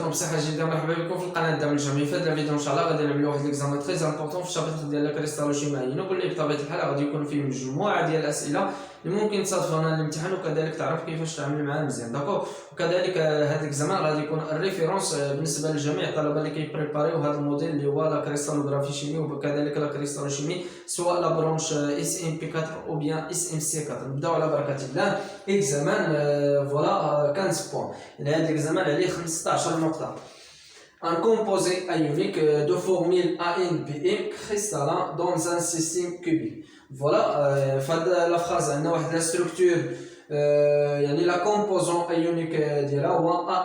يعطيكم بصحة جيدة. مرحبا بكم في القناة دعم الجميع. في هذا الفيديو ان شاء الله غادي نعملوا واحد ليكزامان تري امبورطون في الشابتر ديال الكريستالوشيميين، واللي بطبيعة الحال غادي يكون فيه مجموعة ديال الأسئلة اللي ممكن تصادفنا الامتحان، وكذلك تعرف كيفاش تعمل معاه مزيان. داكوغ. وكذلك هذا ليكزامان غادي يكون الريفيرونس بالنسبة لجميع الطلبة اللي كيبريباريو هذا الموديل اللي هو لا كريستالوغرافي شيمي وكذلك لا كريستالوشيمي، سواء لا برونش اس ام بي 4 او بيان اس ام سي 4. نبداو على بركة الله. اكزامان فوالا 15 بوان. يعني هذا ليكزامان عليه 15 نقطة. Un composé ionique de formule ANBM cristalline dans un système cubique. Voilà, la phrase a la structure, la composante ionique de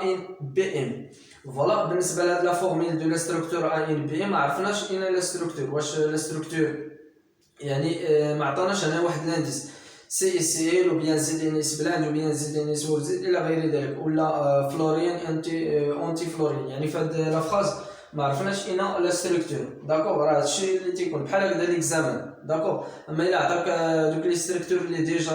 ANBM. Voilà, بالنسبة la formule de la structure ANBM ما عرفناش إيه la structure. واش la structure يعني ما عطاناش أنا واحد لانديس CCl ou bien ZNS blanc ou bien ZNS ou إلى غير ذلك، ولا فلورين أنتي فلورين. يعني في هاد لا فراز ما عرفناش إنا لا ستركتور. داكوغ، راه هادشي اللي تيكون بحال هكذا ليكزامان. داكوغ. أما إلا عطاك دوك لي ستركتور اللي ديجا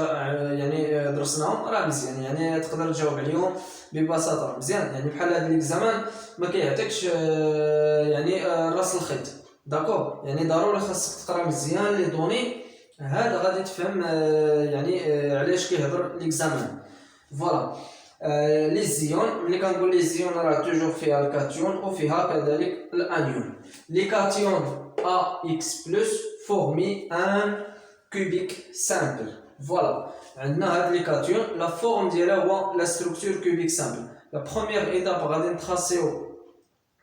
يعني درسناهم راه مزيان، يعني تقدر تجاوب عليهم ببساطة مزيان. يعني بحال هاد ليكزامان ما كيعطيكش يعني راس الخيط. داكوغ، يعني ضروري خاصك تقرا مزيان لي دوني، هذا غادي تفهم يعني علاش كيهضر ليكزامان. فوالا. لي زيون، ملي كنقول لي زيون راه توجور فيها الكاتيون وفيها كذلك الانيون. لي كاتيون ا اكس بلس فورمي ان كوبيك سامبل. فوالا، عندنا هاد لي كاتيون لا فورم ديالها هو لا ستركتور كوبيك سامبل. لا بروميير ايتاب غادي نتراسيو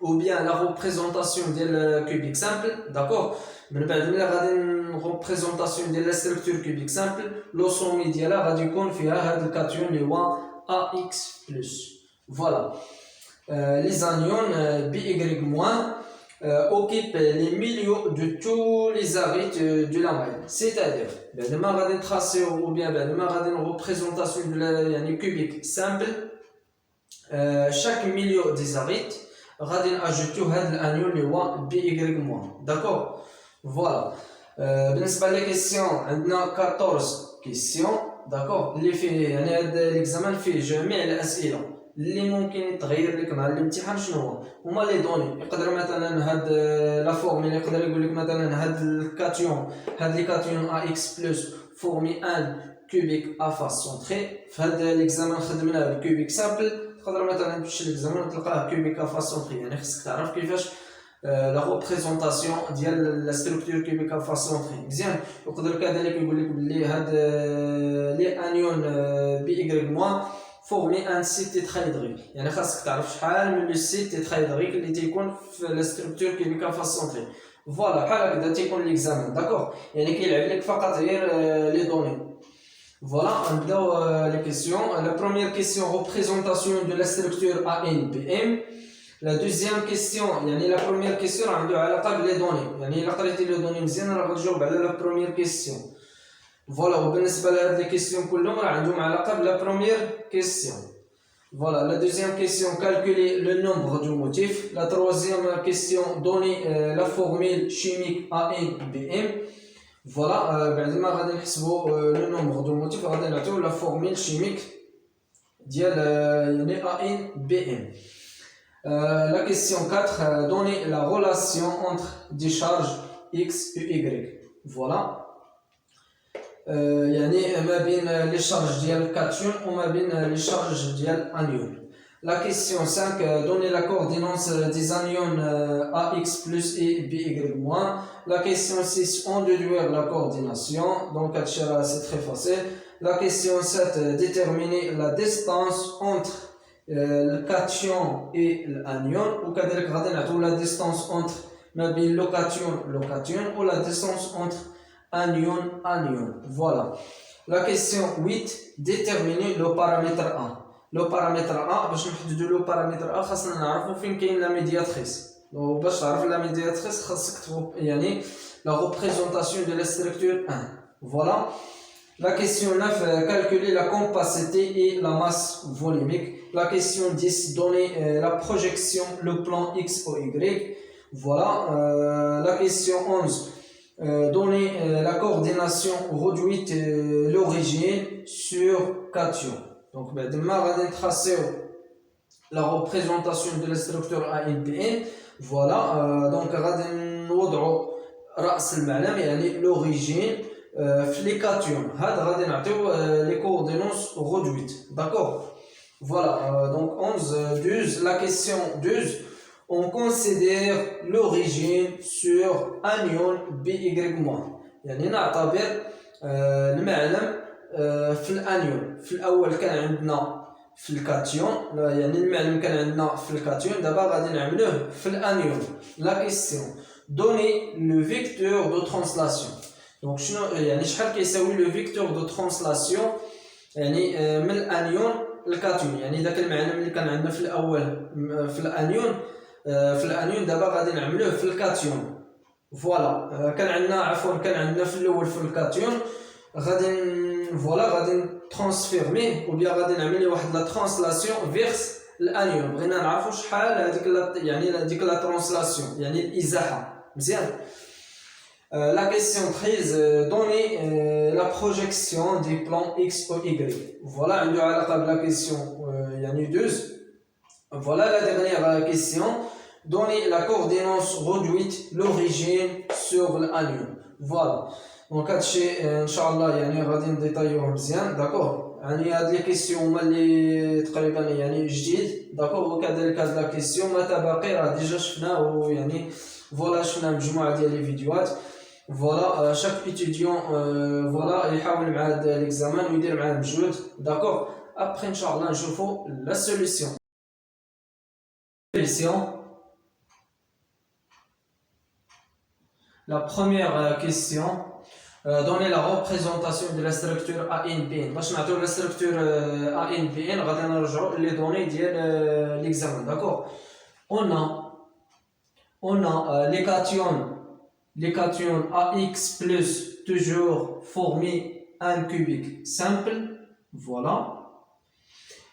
ou bien la représentation de la cubique simple, d'accord. من بعد ملي غادي représentation de la structure cubique simple، لو سومي ديالها غادي يكون فيها هاد الكاتيون اللي هو AX+. فوالا. les anions BY- occupent les milieux de tous les arides de la maille. C'est-à-dire بعد ما غادي نتراسيو ou bien بعد ما غادي représentation de la يعني cubique simple، chaque milieu des arides غادي ناجوتيو هاد الانيون اللي هو بي اي موان. داكوغ. فوالا. بالنسبه لي كيسيون عندنا 14 كيسيون. داكوغ، اللي فيه يعني هاد ليكزامان فيه جميع الاسئله اللي ممكن يتغير لك مع الامتحان. شنو هما لي دوني؟ يقدر مثلا هاد لا فورمول يقدر يقول لك مثلا هاد الكاتيون، هاد لي كاتيون ا اكس بلس فورمي ان كوبيك ا فاس سونتري. في هاد ليكزامان خدمناه بكوبيك سامبل، تقدر مثلا تمشي ليكزامان تلقاه كوبيك ا فاس سونتري. يعني خصك تعرف كيفاش لا ريبريزونطاسيون ديال لا ستركتور كوبيك ا فاس سونتري مزيان. يقدر كذلك يقول لك بلي هاد لي انيون بي اي موان فورمي ان سيت تيترايدريك. يعني خاصك تعرف شحال من لو سيت تيترايدريك اللي تيكون في لا ستركتور كوبيك ا فاس سونتري. فوالا، بحال هكذا تيكون ليكزامان. داكوغ، يعني كيلعب لك فقط غير لي دوني. Voilà, on a les questions. La première question, représentation de la structure ANBM. La deuxième question, la première question, on a les données. La qualité des données, on va la première question. Voilà, on a les questions que l'on a la première question. Voilà, la deuxième question, calculer le nombre de motifs. La troisième question, donner la formule chimique ANBM. Voilà, بعد ما غادي نحسبوا لو نومبر دو موتيف غادي نعطيو لا فورميل شيميك ديال يعني ANBM. La question 4, donner la relation entre des charges X et Y. Voilà. يعني ما بين لي شارج ديال الكاتيون وما بين لي شارج ديال الانيون. La question 5, donner la coordination des anions AX plus et BY-. La question 6, on déduire la coordination. Donc, c'est très facile. La question 7, déterminer la distance entre le cation et l'anion. Ou la distance entre le cation ou la distance entre anion. Voilà. La question 8, déterminer le paramètre A. لو بارامتر ا، باش نحددو لو بارامتر ا خاصنا نعرفو فين كاين لا ميدياتريس. باش تعرف لا ميدياتريس خاصك يعني لا ريبريزونطاسيون دو لا ستركتور 1. فوالا. La question 9, calculer la compacité et la masse volumique. La question 10, donner la projection, le plan X ou Y. Voilà. La question 11, donner la coordination réduite l'origine sur cation. Donc, بعد ما غادي نتراسيو la représentation de la structure ANPN. Voilà, donc غادي نوضعوا رأس المعلم يعني l'origine في les cations. هاد غادي نعطيو les coordonnées réduites. D'accord. Voilà, donc 11, 12, la question 12, on considère l'origine sur anion BY-. يعني نعتبر المعلم في الانيون. في الاول كان عندنا في الكاتيون، يعني المعلم كان عندنا في الكاتيون، دابا غادي نعملوه في الانيون. لا كيسيون دوني لو فيكتور دو ترانسلاسيون. دونك شنو يعني شحال كيساوي لو فيكتور دو ترانسلاسيون يعني من الانيون الكاتيون. يعني داك المعلم اللي كان عندنا في الاول في الانيون دابا غادي نعملوه في الكاتيون. فوالا كان عندنا في الاول في الكاتيون غادي ترانسفيرميه او بيان غادي نعمل واحد لا ترانسلاسيون فيرس الانيون. بغينا نعرفوا شحال هذيك لا ترانسلاسيون يعني الازاحه. مزيان. La question 13, donnez la projection des plans X ou Y. Voilà, on a la question 12. Voilà la dernière question. Donnez la coordonnée réduite, l'origine sur l'anion. Voilà. Donc, Inch'Allah, غادي نديتايوهم مزيان. داكور. يعني هاد لي كيسيون هما اللي تقريبا يعني جديد. داكور. وكذلك هاد لا كيسيون ما تبقي راه ديجا شفناه يعني فوالا شفنا مجموعه ديال لي فيديوهات. فوالا شاك ايتيديون فوالا يحاول مع هاد ليكزامان ويدير معاه مجهود. داكور. ابخي ان شاء الله نشوفوا لا سوليسيون. La première question, donnez la représentation de la structure ANPN. باش نعطيو la structure ANPN غادي نرجعوا les données ديال l'examen. D'accord. On a les cations AX plus toujours formé un cubique simple. Voilà.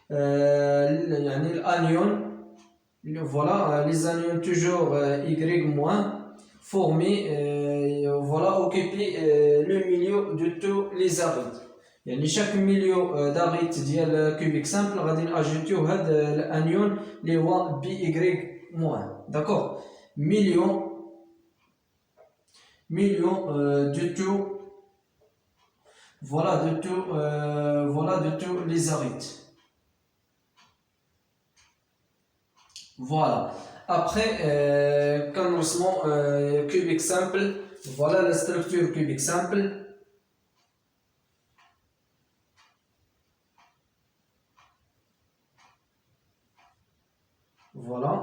يعني الانيون voilà les anions toujours Y moins formés voilà occuper le milieu de tous les arides. يعني chaque milieu d'aride ديال cubique simple غادي ناجيتيو هاد الانيون اللي هو BY moins. D'accord. Million de tout voilà de tous les arides. Voilà. Après, commencement cubique simple. Voilà la structure cubique simple. Voilà.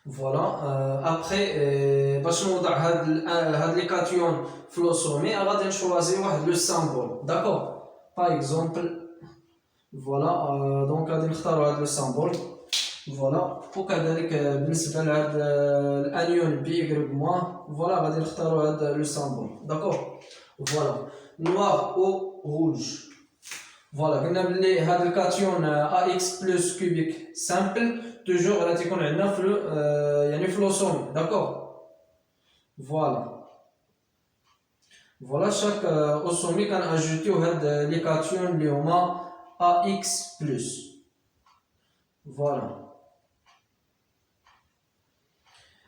Voilà. Après, باش نوضع هاد لي كاتيون في لو سومي غادي نشوازي واحد لو سامبول. داكور. باغ اكزومبل فوالا دونك غادي نختاروا هذا السامبول. فوالا. وكذلك بالنسبه لهاد الانيون بي غريب موان فوالا غادي نختاروا هذا لو سامبول. داكور. فوالا نوار او روج. فوالا قلنا بلي هاد الكاتيون ا اكس بلس كوبيك سامبل توجور غادي تكون عندنا في يعني في لو سومي. داكور. فوالا شاك او سومي كناجوتيو هاد لي كاتيون اللي هما AX plus. Voilà.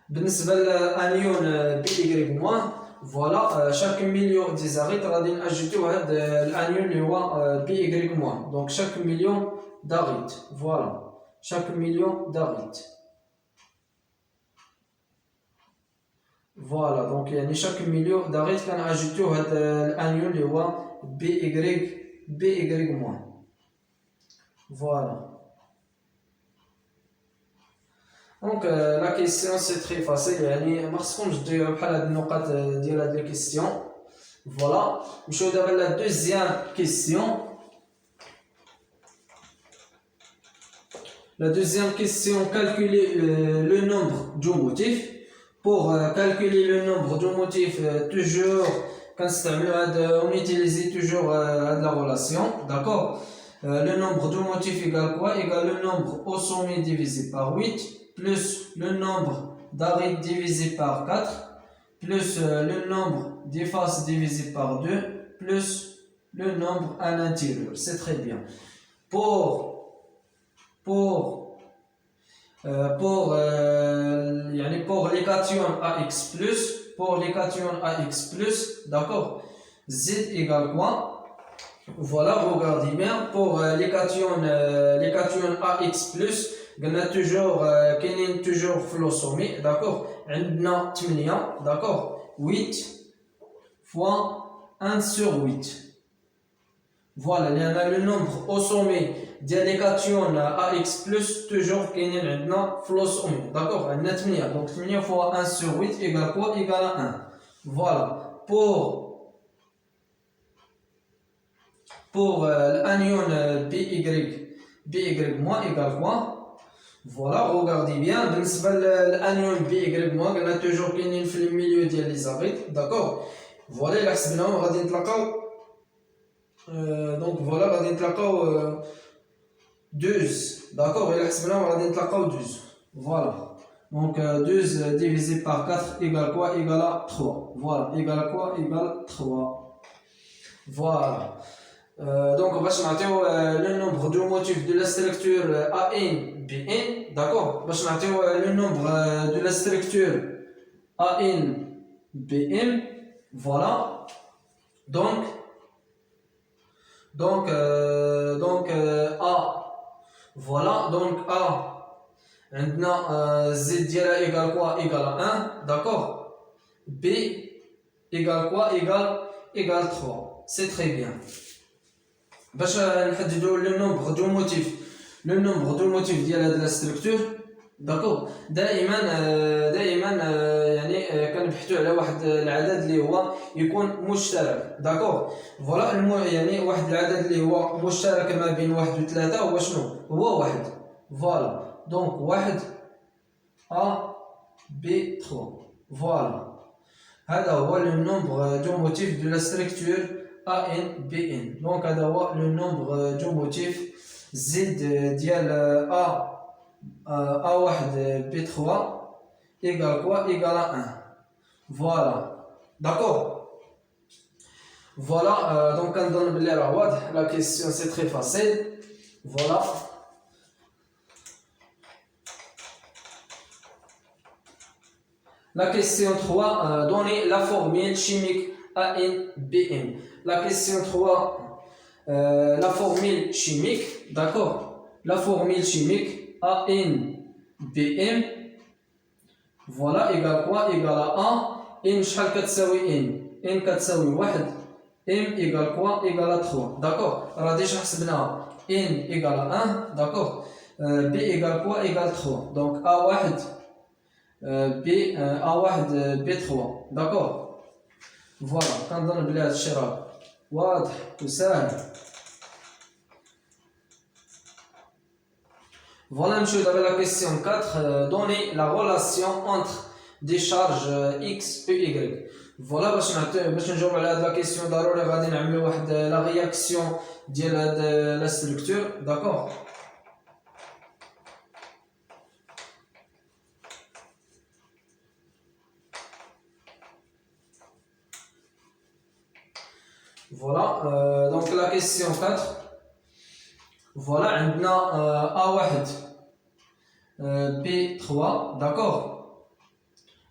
بالنسبة للانيون BY moins voilà chaque million des arides غادي ناجوتيو هاد الانيون اللي هو BY moins. Donc chaque million d'arides. Voilà. Chaque million d'arides. Voilà. Donc يعني chaque million d'arides كناجوتيو هاد الانيون اللي هو BY moins. Voilà. Donc la question c'est très facile. يعني ما خصكمش ديروا بحال هاد النقط ديال هاد لي كيسيون. فوالا. نمشيو دابا لا دوزيام كيسيون. La deuxième question, calculer le nombre de motifs. Pour calculer le nombre de motifs, toujours, on utilise toujours la relation. D'accord. Le nombre de motifs égale quoi? Égale le nombre au sommet divisé par 8, plus le nombre d'arides divisé par 4, plus le nombre des faces divisé par 2, plus le nombre à l'intérieur. C'est très bien. pour les cations AX plus, pour les cations AX plus, d'accord, Z égale quoi? Voilà, regardez bien, pour les cations AX plus, on a toujours flot sommet, d'accord, on a 8, d'accord, 8 fois 1 sur 8. Voilà, il y a le nombre au sommet des cations AX plus, toujours qu'il y a maintenant flot sommet. D'accord, on a 8. Donc 8 fois 1 sur 8 égale quoi? Égale à 1. Voilà, pour l'anion BY moins égale quoi? Voilà, regardez bien, l'anion BY moins, on a toujours qu'il y a le milieu d'Elisabeth. D'accord, voilà, il y a on va dire donc voilà, on va dire 12, d'accord, et là, on va dire 12, voilà, donc 12 divisé par 4 égale quoi? Égale à 3, voilà, égale à quoi? Égale 3, voilà, donc on va chercher le nombre de motifs de la structure AN, BN, d'accord, on va chercher le nombre de la structure AN, BM, voilà, donc A, voilà, donc A, maintenant Z égale quoi? Égale à 1, d'accord, B égale quoi? Égale 3, c'est très bien. باش نحددوا le nombre de motifs ديال la structure, d'accord, دائما يعني كنبحثوا على واحد العدد اللي هو يكون مشترك, d'accord, فوالا يعني واحد العدد اللي هو مشترك ما بين 1 و 3 هو شنو؟ هو 1, فوالا, دونك 1 A B 3, فوالا, هذا هو le nombre de motifs de la structure AN BN. Donc هذا هو le nombre de motifs Z ديال A1 B3 égale quoi? Égale à 1. Voilà, d'accord. Voilà, donc on donne la question, c'est très facile. Voilà. La question 3, donnez la formule chimique ANBN. La question 3, la formule chimique, d'accord, la formule chimique ANBM, voilà, égale quoi? Égale à A, N شحال كتساوي N كتساوي 1, M égale quoi? Égale à 3, d'accord, راه ديجا حسبناها N égale à 1, d'accord, B égale quoi? Égale 3, donc A1 A1 B3, d'accord, voilà, كنظن بلي هادشي راه واضح وسهل. Voilà, monsieur, dans la question 4, donnez la relation entre des charges X et Y. Voilà, باش نجاوب على هاد la question ضروري غادي نعملو واحد la réaction ديال هاد la structure, d'accord. Voilà, donc la question 4. Voilà, عندنا A1 B3, d'accord.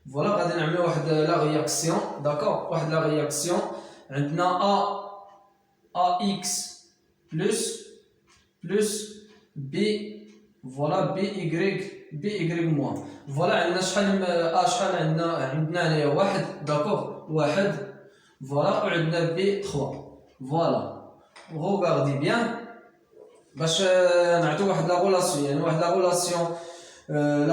Voilà, غادي نعملو واحد la réaction, d'accord, واحد la réaction. عندنا AX plus B, voilà, BY moins. Voilà, عندنا شحال عندنا هنايا واحد, d'accord, واحد, voilà, وعندنا B3, voilà. Regardez bien. باش نعطيو واحد لا relation, يعني واحد la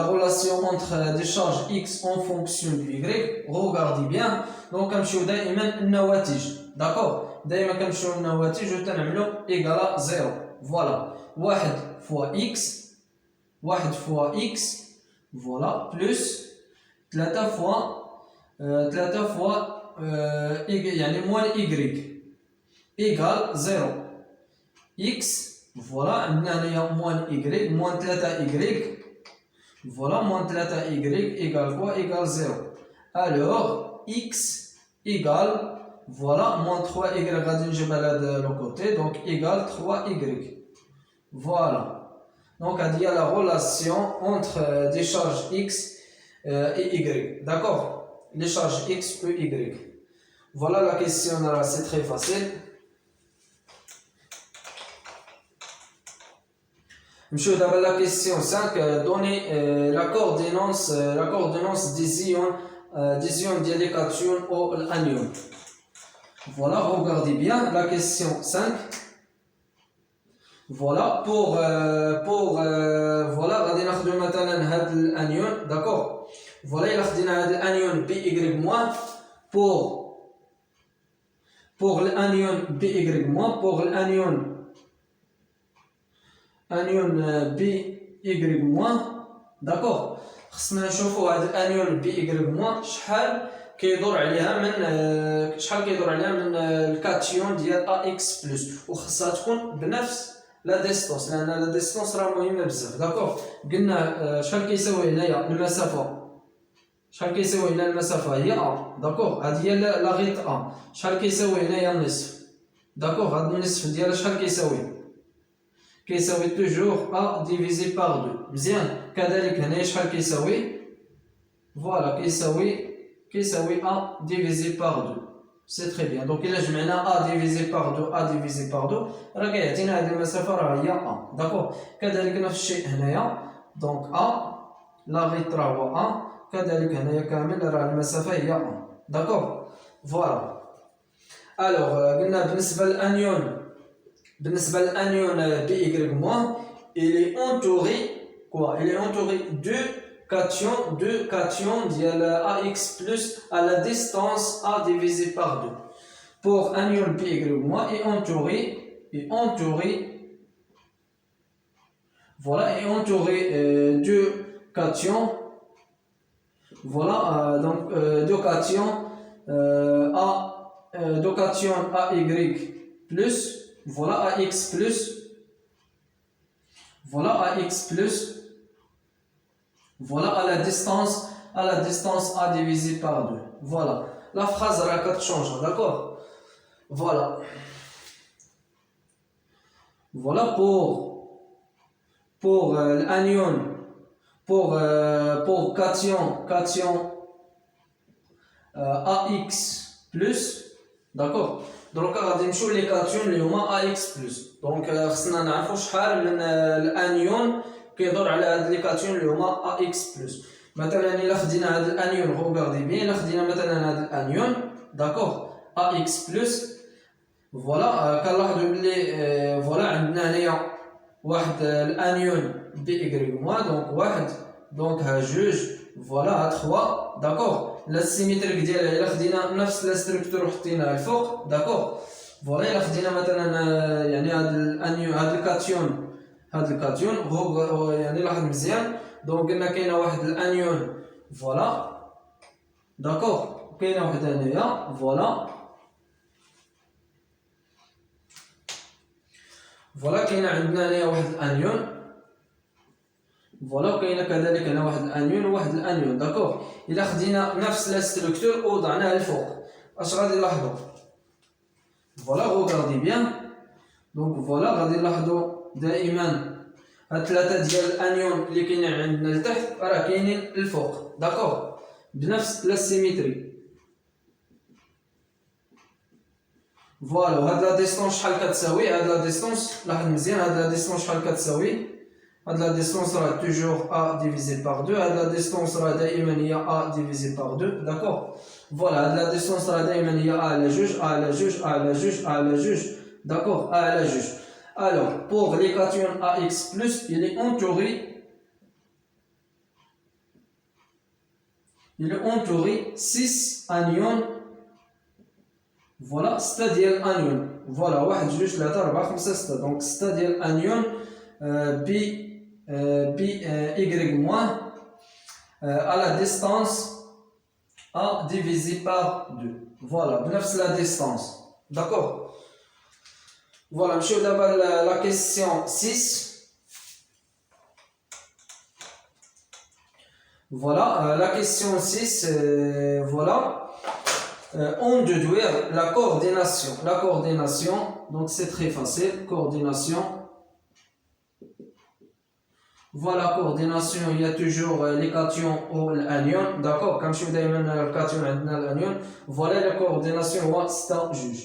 relation entre des charges X en fonction du Y. Regardez bien. Donc كنمشيو دائما النواتج, d'accord, دائما كنمشيو النواتج وتنعملو égal à 0. voilà, 1 fois X, voilà, plus 3 fois يعني moins Y égal 0. X, voilà, عندنا هنايا moins Y, moins 3Y, voilà, moins 3Y égale quoi? Égale 0. Alors, X égale, voilà, moins 3Y غادي نجيب على هذا le côté, donc égale 3Y. Voilà. Donc, il y a la relation entre des charges X et Y. D'accord? Les charges X et Y. Voilà la question, là, c'est très facile. Monsieur, d'abord la question 5, donnez la coordonnance des ions des cations ou l'anion. Voilà, regardez bien la question 5. Voilà, voilà, غادي ناخذ مثلا هذا الانيون, d'accord. Voilà, il خدينا هذا الانيون BY- pour l'anion BY-, pour l'anion BY-, d'accord. خصنا نشوفوا هذا الانيون BY- شحال كيدور عليها من الكاتيون ديال AX بلس, وخصها تكون بنفس لا ديستونس, لان لا ديستونس راه مهمه بزاف. داكوغ, قلنا شحال كيساوي هنايا المسافه, شحال كيساوي هنا المسافه هي A, داكوغ. هذه هي لا غيط A. شحال كيساوي هنايا النصف, داكوغ. هذا النصف ديالها شحال كيساوي توجور A ديفيزي باغ 2, مزيان. كذلك هنايا شحال كيساوي, فوالا, كيساوي A divisé par 2. C'est très bien. Donc, il a جمعنا A divisé par 2, A divisé par 2. راه كيعطينا هذه المسافة راه هي A. داكوغ. كذلك نفس الشيء هنايا. دونك A, لا غيط راه هو A. كذلك هنايا كامل راه المسافة هي A. داكوغ. فوالا. ألوغ, قلنا بالنسبة للأنيون BY-, il est entouré deux cations ديال AX plus à la distance A divisé par 2. Pour anion BY- est entouré, voilà, est entouré deux cations, voilà, donc deux cations deux cations AY plus, voilà, AX plus, voilà, AX plus, voilà, à la distance A divisé par 2. Voilà. La phrase raconte change, d'accord? Voilà. Voilà pour l'anion, pour cation AX plus, d'accord? Donc غادي نمشيو لي كاتيون اللي هما AX plus. دونك خصنا نعرفوا شحال من الانيون كيدور على هاد لي كاتيون اللي هما AX plus. مثلا الا خدينا هاد الانيون, غوغاردي بيان, الا خدينا مثلا هاد الانيون, داكوغ, AX plus, فوالا, كنلاحظوا بلي فوالا عندنا هنايا واحد الانيون BY-, دونك واحد, دونك ها جوج, فوالا, ها 3, داكوغ. لا السيميتريك ديالها الا خدينا نفس لا ستركتور وحطيناها الفوق, داكوغ. فوالا, الا خدينا مثلا يعني هاد الانيون, هاد الكاتيون يعني لاحظ مزيان. دونك قلنا كاينه واحد الانيون, فوالا, داكوغ, كاينه واحده هنايا, فوالا, فوالا, كاينه عندنا هنايا واحد الانيون, فوالا, وكاينه كذلك هنا واحد الانيون وواحد الانيون, داكوغ. الا خدينا نفس لا ستركتور ووضعناها الفوق, اش غادي نلاحظوا؟ فوالا, غوغاردي بيان. دونك فوالا, غادي نلاحظوا دائما هاد ثلاثه ديال الانيون اللي كاينين عندنا لتحت راه كاينين الفوق, داكوغ, بنفس لا سيميتري. فوالا, وهاد لا ديستونس شحال كتساوي؟ هاد لا ديستونس, لاحظ مزيان, هاد لا ديستونس شحال كتساوي؟ هاد لا ديستونس راه توجور A divisé par 2. هاد لا ديستونس راه دائما هي A divisé par 2, داكوغ. فوالا, هاد لا ديستونس راه دائما هي A على جوج, A على جوج, A على جوج, A على جوج, داكوغ, A على جوج. Alors, pour les cations AX+, il est entouré 6 anions. Voilà, c'est-à-dire anion. Voilà, 1, 2, 3, 4, 5, 6. Donc, c'est-à-dire anion BY- à la distance A divisé par 2. Voilà, c'est la distance. D'accord? Voilà, monsieur, d'abord la question 6. Voilà, la question 6, voilà. On déduire la coordination. La coordination, donc c'est très facile. Coordination Voilà, coordination, il y a toujours les cations ou l'anion. D'accord, comme je vous dis, le cation et l'anion. Voilà la coordination, c'est un juge.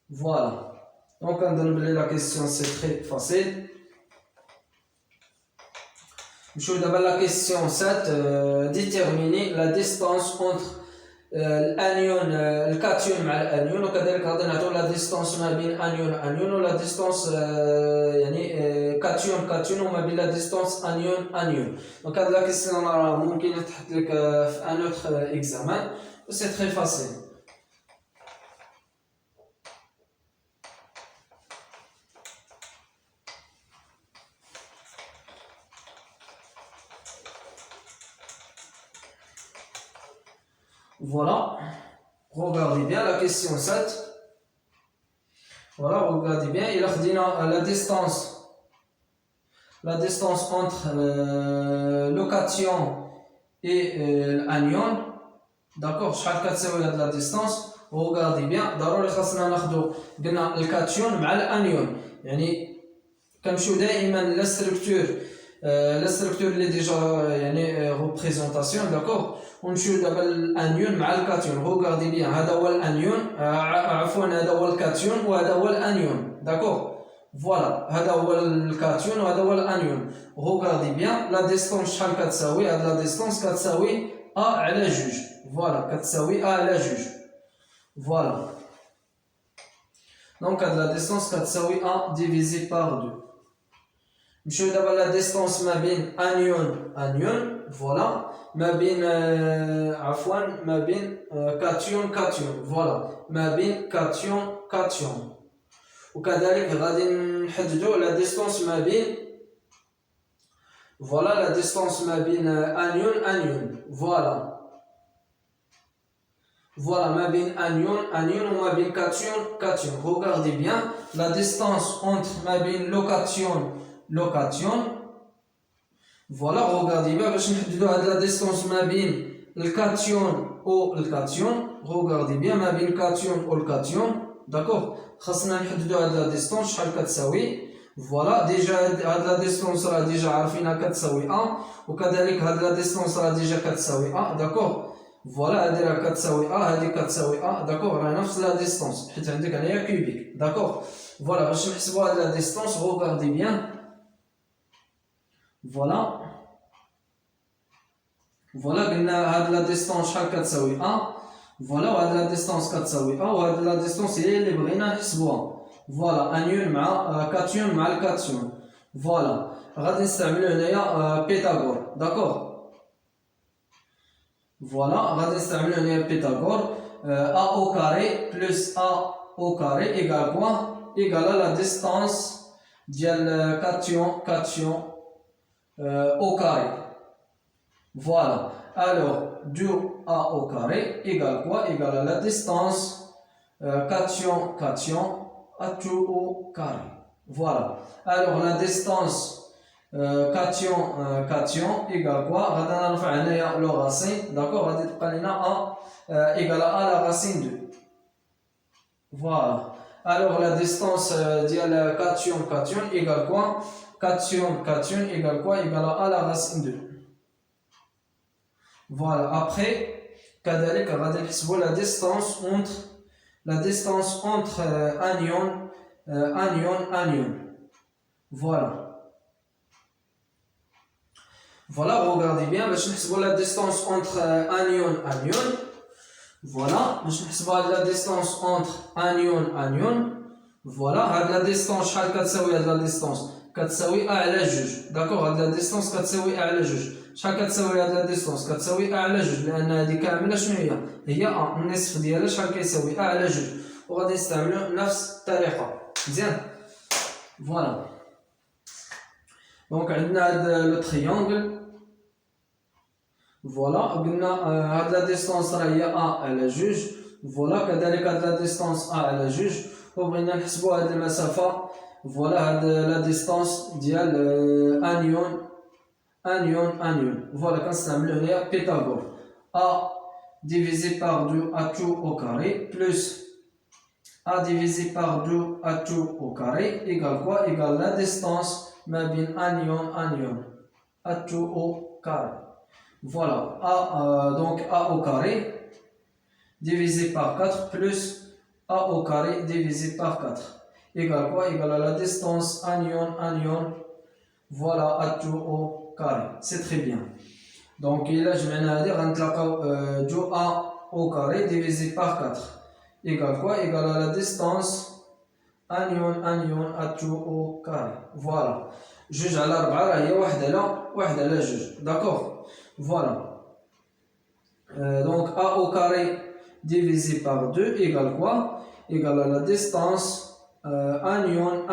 Voilà. Donc, on donne la question, c'est très facile. Je vous donne la question 7. Déterminer la distance entre الانيون الكاتيون مع الانيون وكذلك غادي نعطيو لا ديستانس ما بين انيون انيون ولا ديستانس يعني كاتيون كاتيون وما بين لا ديستانس انيون انيون. دونك هاد لا كيسيون راه ممكن يتحط لك في ان اوتر اكزامان و سي تري فاسيل. Voilà, regardez bien la question 7. Voilà, regardez bien, il a dit la distance entre le cation et l'anion. D'accord, شحال كتساوي هاد la distance. regardez bien, ضروري خاصنا ناخدو قلنا الكاتيون مع الانيون، يعني كنمشيو دائما لا ستركتور اللي ديجا يعني ريبريزونطاسيون. داكور، ونمشيو دابا الانيون مع الكاتيون. روغاردي بيان، هذا هو الانيون، عفوا هذا هو الكاتيون وهذا هو الانيون. داكور، فوالا هذا هو الكاتيون وهذا هو الانيون. روغاردي بيان لا ديستونس شحال كتساوي؟ هاد لا ديستونس كتساوي ا على جوج. فوالا كتساوي ا على جوج. فوالا دونك هاد لا ديستونس كتساوي ا ديفيزي بار 2. نمشيو دابا لا ديستونس ما بين انيون فوالا، ما بين عفوا ما بين كاتيون فوالا، ما بين كاتيون وكذلك غادي نحددو لا ديستونس ما بين فوالا لا ديستونس ما بين انيون فوالا ما بين انيون وما بين كاتيون. Regardez bien la distance entre ما بين لوكاتيون. فوالا regardez bien باش نحددو هاد لا ديستونس ما بين الكاتيون و الكاتيون. regardez bien ما بين الكاتيون و الكاتيون. داكوغ، خاصنا نحددو هاد لا ديستونس شحال كتساوي. فوالا ديجا هاد لا ديستونس راه ديجا عارفينها كتساوي ا، وكذلك هاد لا ديستونس راه ديجا كتساوي ا. داكوغ، فوالا هادي راه كتساوي ا، هادي كتساوي ا. داكوغ، راه نفس لا ديستونس حيت عندك هنايا كوبيك. داكوغ، فوالا باش نحسبو هاد لا ديستونس regardez bien. فوالا قلنا هاد لا ديستونس شحال كتساوي ا. فوالا وهاد لا ديستونس كتساوي ا، وهاد لا ديستونس هي اللي بغينا نحسبوها. فوالا انيون مع كاتيون مع الكاتيون. فوالا غادي نستعملو هنايا بيتاغور. داكوغ، فوالا غادي نستعملو هنايا بيتاغور. ا او كاري بلس ا او كاري ايكال كوا؟ ايكال لا ديستونس ديال كاتيون au carré. Voilà. Alors, 2a au carré égale quoi? Égale à la distance cation à 2 au carré. Voilà. Alors, la distance cation égale quoi? On va faire le racine. D'accord? On va dire égale à la racine 2. Voilà. Alors, la distance de cation égale quoi? Cation égale quoi? Égale à la racine 2. Voilà. Après, كذلك غادي نحسبوا la distance entre anion. Voilà. Voilà, regardez bien باش نحسبوا la distance entre anion. Voilà, باش نحسبوا la distance entre anion. Voilà, هاد la distance شحال كتساوي هاد la distance؟ كتساوي ا على جوج. داكوغ، هاد لا ديستونس كتساوي ا على جوج. شحال كتساوي هاد لا ديستونس؟ كتساوي ا على جوج، لان هادي كامله شنو هي ا. النصف ديالها شحال كيساوي ا على جوج. وغادي نستعملو نفس الطريقه. مزيان، فوالا. دونك عندنا هاد لو تريونغل. فوالا قلنا هاد لا ديستونس راه هي ا على جوج. فوالا كذلك هاد لا ديستونس ا على جوج، وبغينا نحسبو هاد المسافه. Voilà la distance ديال anion. Voilà, quand c'est un Pythagore. A divisé par 2 à tout au carré plus A divisé par 2 à tout au carré égale quoi? Égale la distance ما بين anion H2O carré. Voilà, donc A au carré divisé par 4 plus A au carré divisé par 4 égale quoi? Égale à la distance anion, voilà H2O carré. C'est très bien. Donc là je viens de dire du A au carré divisé par 4 égale quoi? Égale à la distance anion H2O carré. Voilà. جوج على 4 راهي واحد على جوج. D'accord. Voilà. Donc A au carré divisé par 2 égale quoi? Égale à la distance anion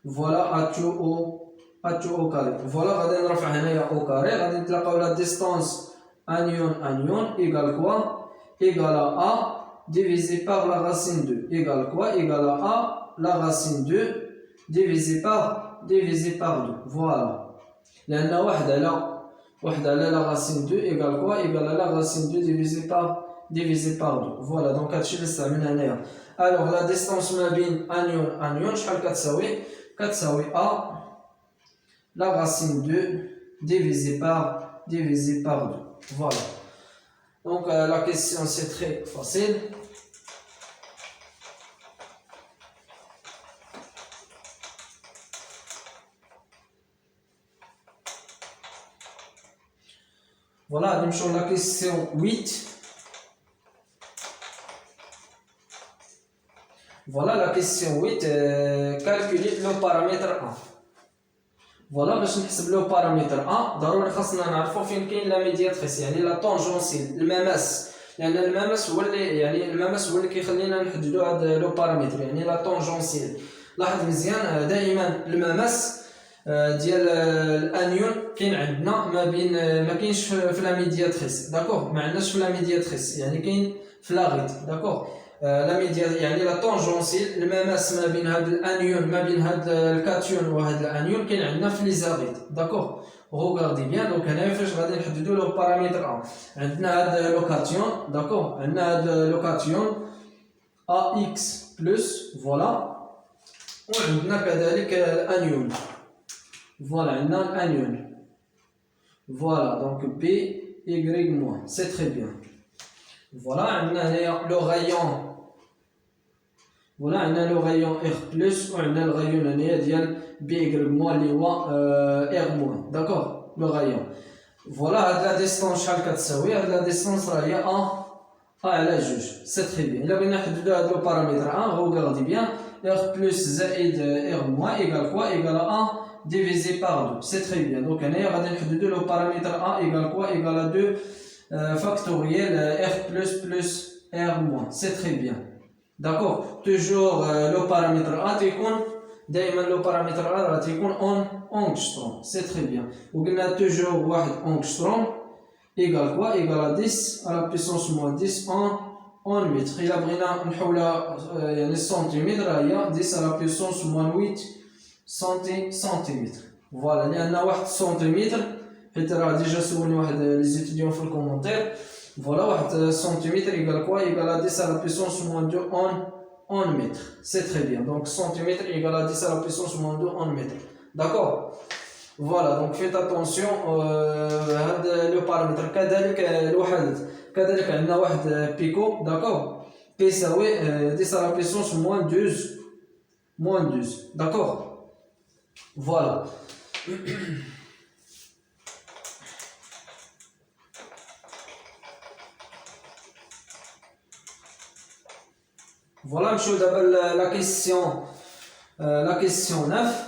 voilà H2O carré. Voilà غادي نرفع هنايا au carré غادي نتلاقاو la distance anion égale quoi? Égale à A divisé par la racine 2 égale quoi? Égale à A la racine 2 divisé par 2. Voilà. لأن واحد على la racine 2 égale quoi? Égale à la racine 2 divisé par 2. Voilà, donc هادشي اللي استعملنا هنايا. Alors la distance ما بين anion شحال كتساوي A la racine 2 divisé par 2. Voilà. Donc la question c'est très facile. Voilà, donc sur la question 8. Voilà la question 8. Calculer le paramètre 1. Voilà, باش نحسب لو بارامتر 1 ضروري خاصنا نعرفوا فين كاين لا ميدياتريس يعني لا طونجونسيل المماس لان المماس هو اللي كيخلينا نحددوا هذا لو بارامتر يعني لا طونجونسيل. لاحظ مزيان دائما المماس ديال الانيون كاين عندنا ما كاينش في لا ميدياتريس. داكوغ ما عندناش في لا ميدياتريس يعني كاين في لاغيت. داكوغ لا ميديا يعني لا طونجونسيل المماس ما بين هاد الانيون ما بين هاد الكاتيون وهاد الانيون كاين عندنا في لي زاغيت. داكوغ روغاردي بيان. دونك هنايا فاش غادي نحددوا لو بارامتر 1 عندنا هاد لو كاتيون. داكوغ عندنا هاد لو كاتيون AX بلس فوالا وعندنا كذلك الانيون. Voilà, on a l'anion. Voilà, donc B, Y moins. C'est très bien. Voilà, on a le rayon. Voilà, on a le rayon R plus, on a le rayon B, Y moins, R moins. D'accord? Le rayon. Voilà, la distance, la distance, il y a A à la juge. C'est très bien. Là, on a le paramètre 1, regardez bien. R plus zaïd R moins égale quoi? Égale à 1 divisé par 2. C'est très bien. Donc, on a le paramètre A égale quoi? Égale à 2 factoriel R plus R moins. C'est très bien. D'accord? Toujours le paramètre A, le paramètre A en angstrom. C'est très bien. Donc, on a toujours 1 angstrom égale quoi? Égale à 10 à la puissance moins 10 en mètre. Il a pris un centimètre, il y a 10 à la puissance moins 8 centimètres. Voilà, il y a 1 centimètre. Déjà souvent les étudiants font le commentaire. Voilà, 1 centimètre égale quoi? Égale à 10 à la puissance moins 2 en mètre. C'est très bien. Donc centimètre égale à 10 à la puissance moins 2 en mètre. D'accord? Voilà, donc faites attention le paramètre. كذلك عندنا واحد بيكو. داكور كيساوي 10 à la puissance moins 12. D'accord? Voilà. Voilà, monsieur, d'abord la question 9.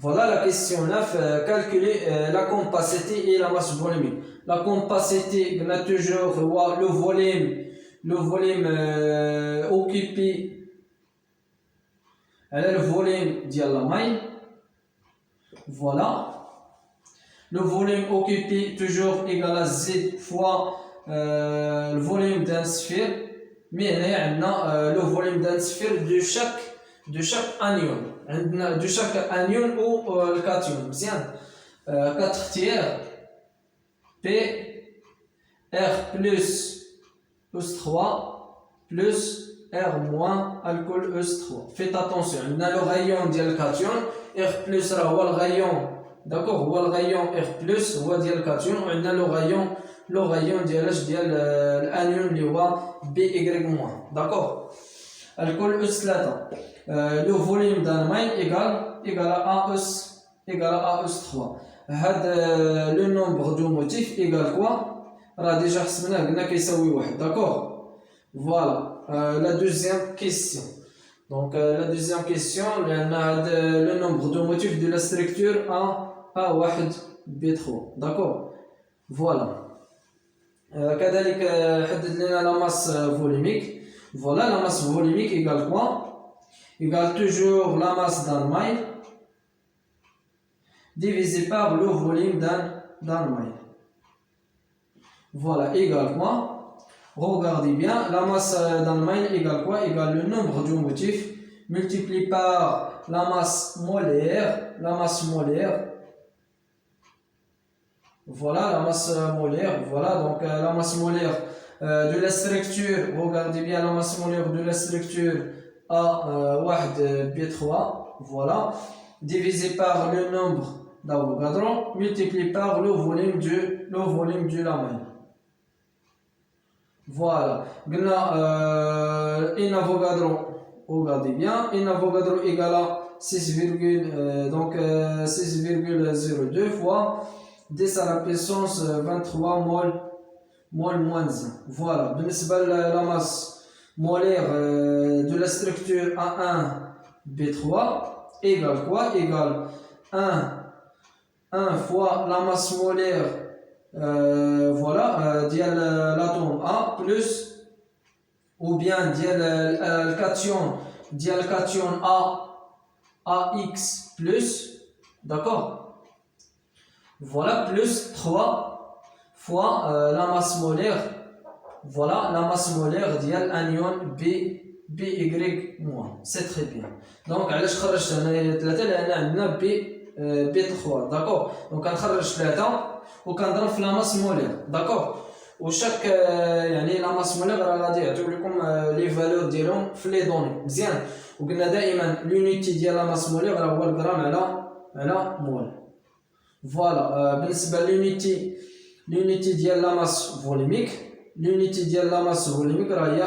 Voilà la question 9. Calculer la compacité et la masse volumique. La compacité, on a toujours le volume occupé. Elle est le volume de la maille. Voilà. Le volume occupé toujours égal à Z fois le volume d'un sphère. Mais on a le volume d'un sphère de chaque anion. De chaque anion ou le cation. Bien. 4 tiers P R plus 3 plus R moins alcool ES3. Faites attention, on a le rayon ديال الكاتيون R plus راه هو الغايون داكوغ هو الغايون R plus هو ديال الكاتيون وعندنا لو غايون ديال الانيون اللي هو BY moins داكوغ الكل اس 3 لو فوليوم دان ماين ايغال ا اس 3 هذا لو نومبر دو موتيف ايغال كوا راه ديجا حسبناه قلنا كيساوي واحد داكوغ فوالا لا دوزيام كيسيون دونك لا دوزيام كيسيون لان هذا لو نومبر دو موتيف دو لا ستركتور ا واحد بي 3 داكوغ فوالا كذلك حدد لنا لا ماس فوليميك. Voilà, la masse volumique égale quoi? Égale toujours la masse d'un maille divisé par le volume d'un maille. Voilà, égale quoi? Regardez bien, la masse d'un maille égale quoi? Égale le nombre de motifs multiplié par la masse molaire. Voilà, la masse molaire. Voilà, donc la masse molaire. De la structure, regardez bien la masse molaire de la structure A1B3, voilà, divisé par le nombre d'Avogadro, multiplié par le volume du lamelle. Voilà, un Avogadro, regardez bien, un Avogadro égale à 6,02 fois 10 à la puissance 23 mol moins 1. Voilà, بالنسبة la masse molaire de la structure A1B3 égale quoi? Égale 1 fois la masse molaire voilà, ديال l'atome A plus ou bien ديال الكاتيون AX plus, d'accord? Voilà, plus 3 fois la masse molaire, voilà la masse molaire ديال anion BY moins. C'est très bien. Donc علاش خرجت هنا 3 لان عندنا B 3 داكور. دونك كنخرج 3 وكنضرب في لا ماس مولير داكور. وشاك يعني لا ماس مولير راه غادي يعطيو لكم لي فالور ديالهم في لي دوني مزيان. وقلنا دائما لونيتي ديال لا ماس مولير راه هو الغرام على مول. فوالا بالنسبه l'unité ديال la masse volumique, l'unité ديال la masse volumique راه هي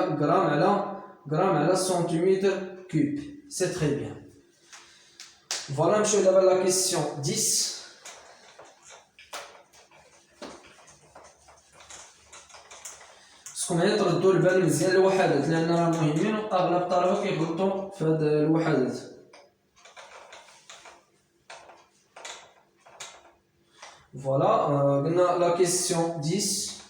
غرام على centimètre cube. C'est très bien. Voilà, نمشيو دابا la question 10. خصكم غير تردوا البال مزيان الوحدات لان راه مهمين واغلب الطلبه كيغلطوا في هاد الوحدات. Voilà, la question 10.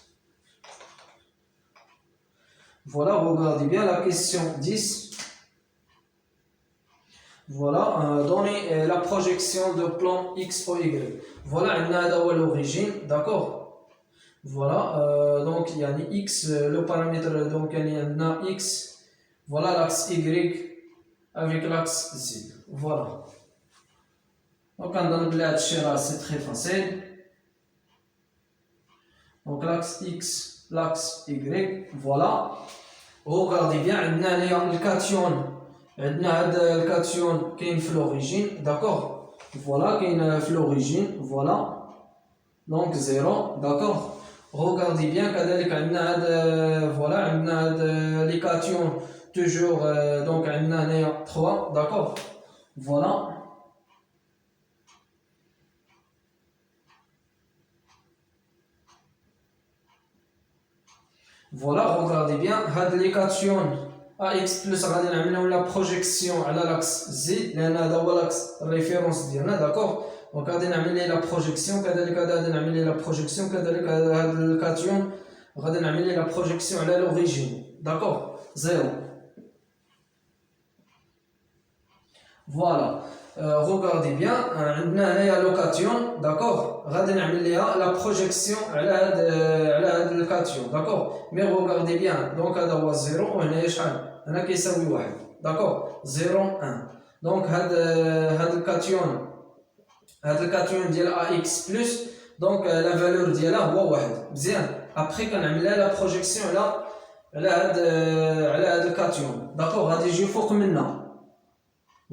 Voilà, regardez bien la question 10. Voilà, donnez la projection de plan X ou Y. Voilà, on a l'origine, d'accord? Voilà, donc il y a X, le paramètre, donc il y a X. Voilà l'axe Y avec l'axe Z. Voilà. Donc on donne de la c'est très facile. Donc l'axe X, l'axe Y, voilà. Regardez bien, on a le cation, le cation qui est في l'origine, d'accord? Voilà, qui est l'origine, voilà. Donc 0, d'accord? Regardez bien, voilà, on a les cations toujours, donc on a 3, d'accord? Voilà. Voilà, regardez bien, les cations AX plus غادي نعملوا la projection على l'axe Z لأن هذا هو l'axe référence ديالنا d'accord. Donc غادي نعمل la projection كذلك غادي نعمل la projection كذلك هذا الكاتيون غادي نعمل la projection على l'origine d'accord 0. Voilà, regardez bien, عندنا هنايا لو كاتيون داكوغ غادي نعمل ليها لا بروجيكسيون على هاد الكاتيون داكوغ. مي regardez bien, دونك هذا هو 0 وهنايا شحال؟ هنا كيساوي 1 داكوغ 0 1. دونك هاد الكاتيون ديال AX بلس دونك لا فالور ديالها هو 1 مزيان. ابخي كنعمل لها لا بروجيكسيون على هاد الكاتيون داكوغ غادي يجي فوق منا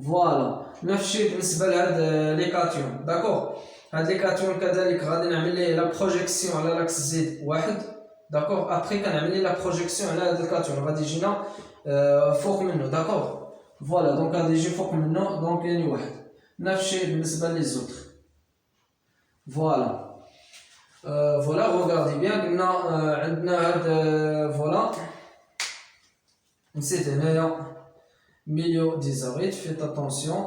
فوالا نفس الشيء بالنسبه لهاد لي كاتيون داكوغ هاد لي كاتيون كذلك غادي نعمل ليه لا بروجيكسيون على لاكس زد واحد داكوغ ابخي كنعمل ليه لا بروجيكسيون على هاد الكاتيون غادي يجينا فوق منه داكوغ فوالا دونك غادي يجي فوق منه دونك يعني واحد نفس الشيء بالنسبه لي زوتر فوالا فوالا روغاردي بيان قلنا عندنا هاد فوالا نسيت هنايا milieu des arêtes faites attention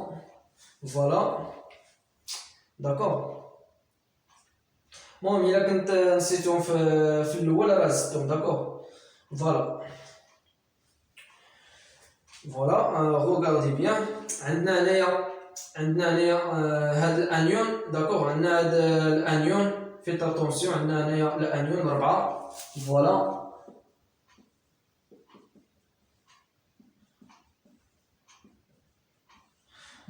voilà d'accord المهم الا كنت نسيتهم في الاول راه زدتهم داكوغ فوالا روغاردي بيان عندنا هنايا هاد الانيون داكوغ عندنا هاد الانيون فيت اتونسيون عندنا هنايا الانيون 4 فوالا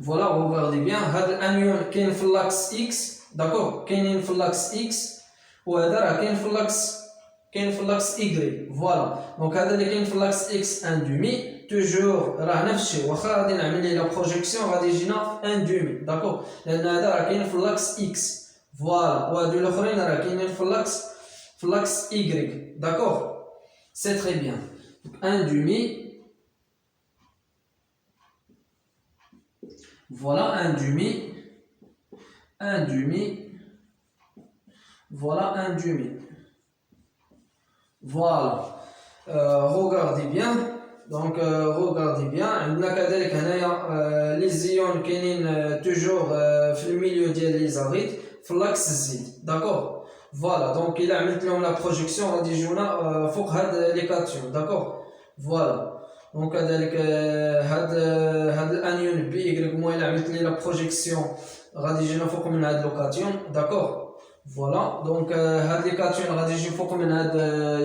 فوالا روغاردي بيان هاد الانيون كاين في اللاكس اكس داكوغ كاينين في اللاكس اكس وهذا راه كاين في اللاكس ايغري فوالا دونك هذا اللي كاين في اللاكس اكس ان دومي توجور راه نفس الشيء واخا غادي نعمل ليه لا بروجيكسيون غادي يجينا ان دومي داكوغ لان هذا راه كاين في اللاكس اكس فوالا وهادو الاخرين راه كاينين في اللاكس ايغري داكوغ سي تري بيان ان دومي voilà un demi voilà un demi voilà regardez bien donc regardez bien عندنا كذلك هنايا لي زيون كاينين توجور في الميليو ديال لي زاريت في لاكس زد داكوغ فوالا دونك الا عملت لهم لا بروجيكسيون غادي يجونا فوق هاد لي كاتيون داكوغ فوالا دونك كذلك هاد الانيون بي ايغريك مو الا عملت لي لا بروجيكسيون غادي يجينا فوق من هاد لوكاتيون داكوغ فوالا دونك هاد لي كاتيون غادي يجي فوق من هاد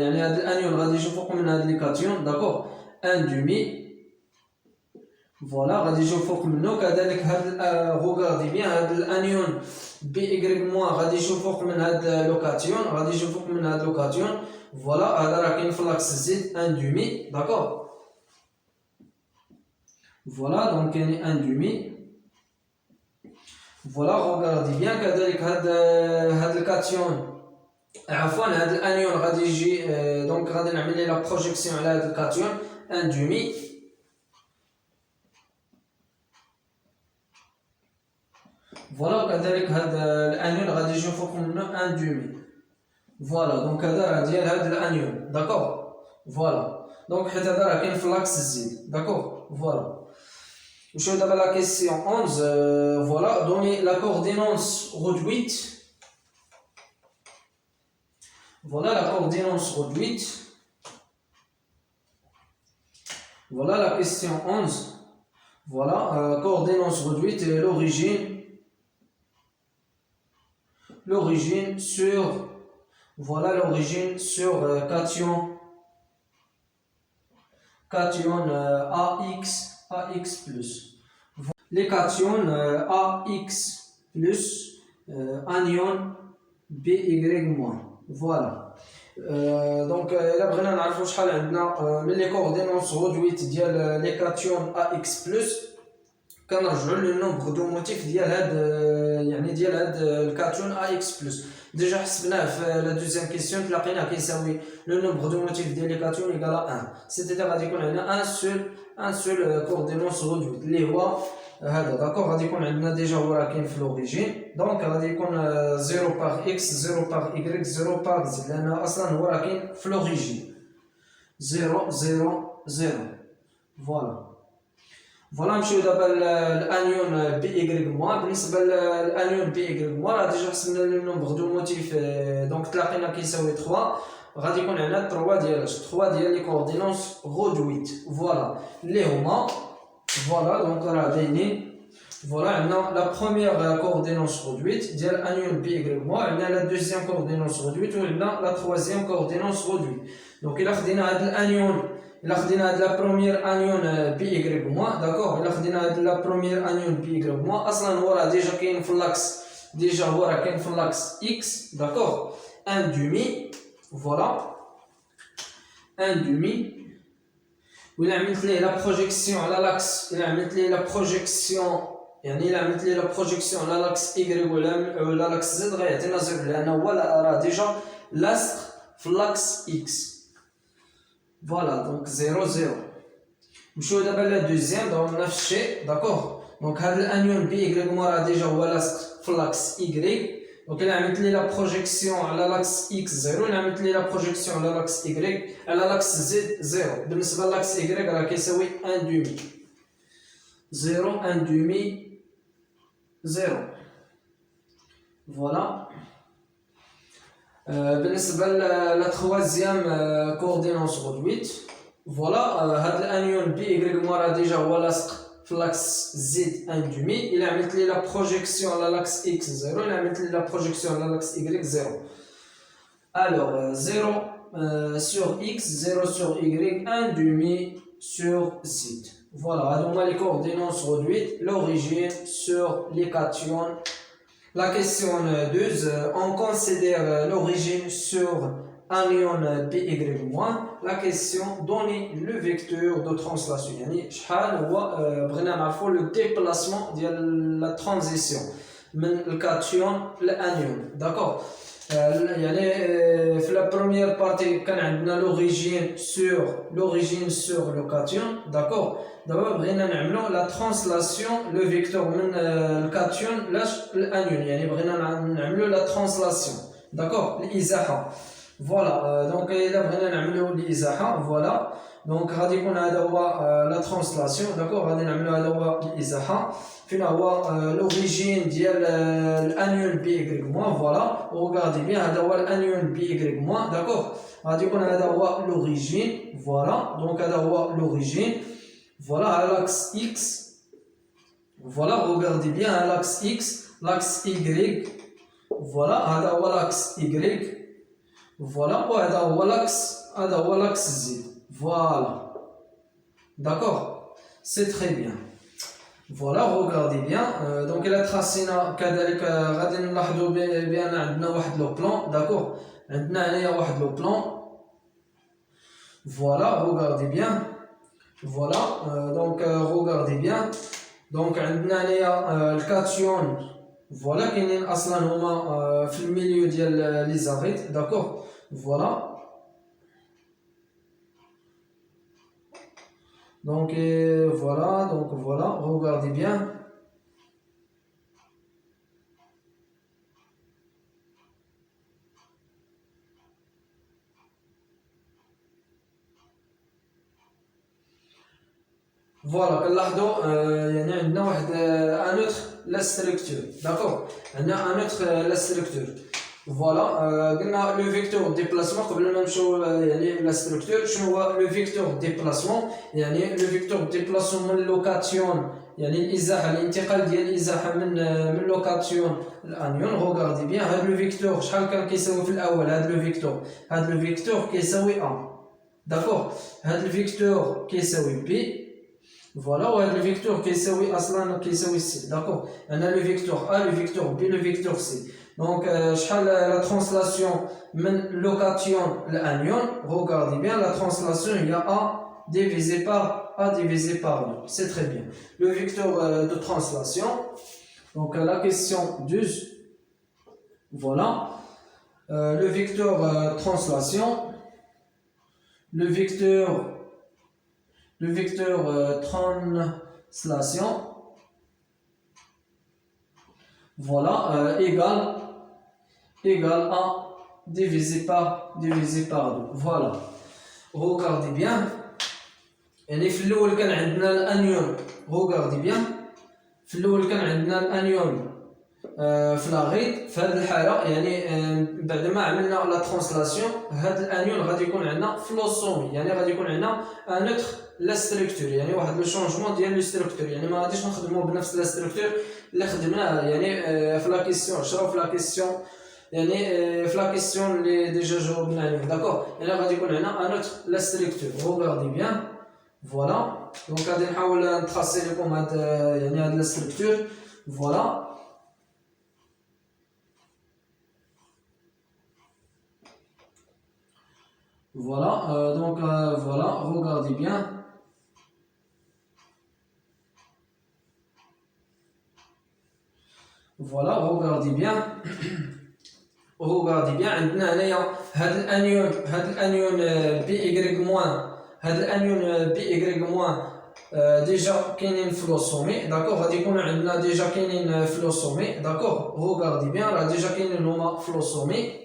يعني هاد الانيون غادي يجي فوق من هاد لي كاتيون داكوغ ان دومي فوالا غادي يجيو فوق منه كذلك هاد روغاردي بيان هاد الانيون بي ايغريك مو غادي يجيو فوق من هاد لوكاتيون غادي يجيو فوق من هاد لوكاتيون فوالا هذا راه كاين في لاكس زد ان دومي داكوغ voilà donc un demi voilà regardez bien كذلك هاد الكاتيون عفوا هاد الانيون غادي يجي دونك غادي نعمل ليه لا بروجيكسيون على هاد الكاتيون ان دومي فوالا كذلك هاد الانيون غادي يجي فوق منه ان دومي فوالا دونك هذا راه ديال هاد الانيون داكوغ فوالا دونك حيت هذا راه كاين في لاكس زد داكوغ فوالا نمشيو دابا لا كيسيون 11 فوالا دوني لا كوردينونس réduite voilà la coordonnance réduite voilà la question 11 voilà coordonnance réduite et l'origine sur voilà l'origine sur cation AX plus. Les cations AX plus anion BY-. Voilà. Donc, là, بغينا نعرفوا شحال عندنا من لي كوردينونس رودويت ديال لي كاتيون AX plus كنرجعوا للنومبر دو موتيف ديال هاد يعني ديال هاد الكاتيون AX plus. ديجا حسبناه في لا دوزيام كيسيون تلاقيناه كيساوي لو نومبر دو موتيف ديال لي كاتيون ايكال 1 سيتيتير غادي يكون عندنا ان سول كوردينونس رودويت اللي هو هذا داكوغ غادي يكون عندنا ديجا هو راه كاين في لوريجين دونك غادي يكون 0 باغ اكس 0 باغ ايكغيك 0 باغ زد لان اصلا هو راه كاين في لوريجين 0 0 0 فوالا فوالا نمشيو دابا الانيون بي ايكغيك موان بالنسبه للانيون بي ايكغيك موان راه ديجا حسبنا لو نومبر دو موتيف دونك تلاقينا كيساوي 3 غادي يكون عندنا 3 ديال لي كوردينونس رودويت فوالا اللي هما فوالا دونك راه باينين فوالا عندنا لا بروميير كوردينونس رودويت ديال انيون بي ايكغيك موان عندنا لا دوزيام كوردينونس رودويت وعندنا لا تروازيام كوردينونس رودويت دونك الا خدينا هاد الانيون الا خدينا هاد لا بروميير انيون بي ايكغيك موان داكوغ الا خدينا هاد لا بروميير انيون بي ايكغيك موان اصلا هو راه ديجا كاين في اللاكس ديجا هو راه كاين في اللاكس اكس داكوغ ان دومي فوالا 1 demi. وإلا عملت ليه لا بروجيكسيون على لاكس، إلا عملت ليه لا بروجيكسيون يعني إلا عملت ليه لا بروجيكسيون على لاكس إيكغيك ولا لاكس زد غيعطينا زيرو، لأن هو راه ديجا لاصق في لاكس إكس. فوالا دونك زيرو زيرو. نمشيو دابا لا دوزيام دونك نفس الشيء داكوغ. دونك هاد الأنيون بي إيكغيك راه ديجا هو لاصق في لاكس إيكغيك. دونك إلا عملت لي لا بروجيكسيون على لاكس إكس زيرو، إلا عملت لي لا بروجيكسيون على لاكس إيكغيك على لاكس زد زيرو. بالنسبة لاكس إيكغيك راه كيساوي أن دومي. زيرو أن دومي زيرو. فوالا. بالنسبة لا تخوازيام كوردينونس غودويت. فوالا هاد الأنيون بي إيكغيك راه ديجا هو لاصق في لاكس زد ان دومي. إلا عملت لي لا بروجيكسيون على لاكس إكس زيرو، إلا عملت لي لا بروجيكسيون على لاكس إيكغيك زيرو. ألوغ زيرو sur x, 0 sur y, 1 demi sur z. Voilà, donc les coordonnées réduites, l'origine sur les cations. La question 2, on considère l'origine sur un ion PY-. La question, donner le vecteur de translation. يعني شحال هو بغينا نعرفوا le déplacement ديال la transition من الكاتيون للانيون. d'accord. يعني في la première partie كان عندنا l'origine sur le cation. d'accord. دابا بغينا نعملو la translation le vecteur من الكاتيون للانيون، يعني بغينا نعملو la translation. d'accord. الازاحه. فوالا دونك الا بغينا نعملو الازاحه فوالا دونك غادي يكون هذا هو لا ترانسلاسيون. داكوغ. غادي نعملو هذا هو الازاحه فين هو لوريجين ديال الانيون بي ايكغيك موان. فوالا وغادي بيان هذا هو الانيون بي ايكغيك موان. داكوغ. غادي يكون هذا هو لوريجين. فوالا دونك هذا هو لوريجين. فوالا على لاكس اكس. فوالا غادي بيان على لاكس اكس لاكس ايكغيك. فوالا هذا هو لاكس ايكغيك. فوالا وهذا هو لاكس زد. فوالا داكوغ. سي تري بيان. فوالا غوغاردي بيان. دونك الى تراسينا كذلك غادي نلاحظوا بان عندنا واحد لو بلان. داكوغ. عندنا هنايا واحد لو بلان. فوالا غوغاردي بيان. فوالا دونك غوغاردي بيان. دونك عندنا هنايا الكاتيون. فوالا كاينين اصلا هما في الميليو ديال لي زاريت. داكوغ. Voilà. Donc voilà, regardez bien. Voilà, كنلاحظوا يعني عندنا واحد ان اوتر لا ستركتور. داكوغ. عندنا ان اوتر لا ستركتور. فوالا قلنا لو فيكتور ديبلاسمون قبل ما نمشيو يعني لا ستركتور. شنو هو لو فيكتور ديبلاسمون؟ يعني لو فيكتور ديبلاسمون من لوكاتيون يعني الازاحه الانتقال ديال الازاحه من لوكاتيون الانيون. غوغاردي بيان هاد لو فيكتور شحال كان كيساوي في الاول. هاد لو فيكتور كيساوي ا. داكوغ. هاد الفيكتور كيساوي بي. فوالا وهاد لو فيكتور كيساوي اصلا كيساوي سي. داكوغ. عندنا لو فيكتور ا لو فيكتور بي لو فيكتور سي. Donc, la translation من location l'anion. Regardez bien la translation, il y a A divisé par 2. C'est très bien. Le vecteur de translation. Donc, la question 12. Voilà. Le vecteur translation. Le vecteur translation. Voilà. Égale à divisé par 2. Voilà. Regardez bien. يعني في الأول كان عندنا الأنيون. Regardez bien. في الأول كان عندنا الأنيون في لاغيد. في هذه الحالة يعني بعد ما عملنا لا ترانسلاسيون هاد الأنيون غادي يكون عندنا فلوسومي. يعني غادي يكون عندنا ان اوتر لا ستركتور. يعني واحد لو شونجمون ديال لو ستركتور. يعني ما غاديش نخدمو بنفس لا ستركتور اللي خدمناه يعني في لا كيسيون. شراو في لا كيسيون يعني في لا كيسيون اللي ديجا جاوبنا عليه. داكوغ. يعني غادي يكون عندنا ان اوتر لا ستركتور. غوغاردي بيان. فوالا دونك غادي نحاول نتراسي لكم هاد يعني هاد لا ستركتور. فوالا Voilà, voilà, regardez bien. Voilà, regardez bien. regardez bien. عندنا هنايا هاد الانيون بي اي موان هاد الانيون بي اي موان ديجا كاينين في لو سومي داكوغ. غادي يكونوا عندنا ديجا كاينين في لو سومي داكوغ. regardez bien راه ديجا كاينين هما في لو سومي.